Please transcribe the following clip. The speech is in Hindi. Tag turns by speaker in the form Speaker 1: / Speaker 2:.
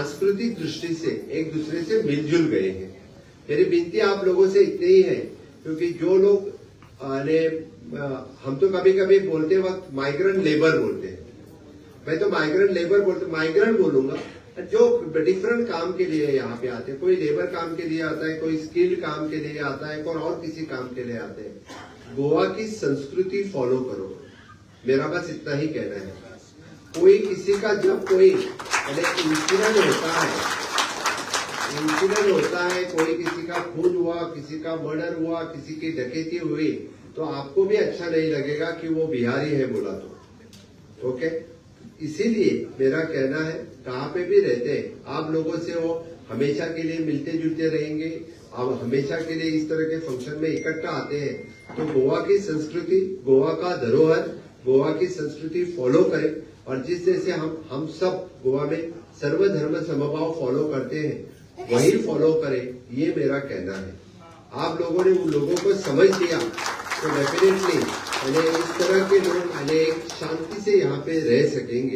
Speaker 1: सांस्कृतिक दृष्टि से एक दूसरे से मिलजुल गए हैं। मेरी विनती आप लोगों से इतनी ही है, क्योंकि जो लोग हम तो कभी कभी बोलते वक्त माइग्रेंट लेबर बोलते हैं, मैं तो माइग्रेंट लेबर माइग्रेंट बोलूंगा, जो डिफरेंट काम के लिए यहाँ पे आते हैं। कोई लेबर काम के लिए आता है, कोई स्किल्ड काम के लिए आता है, कोई और किसी काम के लिए आते हैं। गोवा की संस्कृति फॉलो करो, मेरा बस इतना ही कहना है। कोई किसी का जब कोई इंसिडेंट होता है, कोई किसी का खून हुआ, किसी का मर्डर हुआ, किसी की डकैती हुई, तो आपको भी अच्छा नहीं लगेगा कि वो बिहारी है बोला तो। ओके, इसीलिए मेरा कहना है, कहाँ पे भी रहते हैं आप लोगों से वो हमेशा के लिए मिलते जुलते रहेंगे, आप हमेशा के लिए इस तरह के फंक्शन में इकट्ठा आते हैं, तो गोवा की संस्कृति, गोवा का धरोहर, गोवा की संस्कृति फॉलो करें। और जिस जैसे हम सब गोवा में सर्वधर्म समभाव फॉलो करते हैं, वही फॉलो करें, ये मेरा कहना है। आप लोगों ने उन लोगों को समझ लिया तो डेफिनेटली इस तरह के लोग शांति से यहाँ पे रह सकेंगे।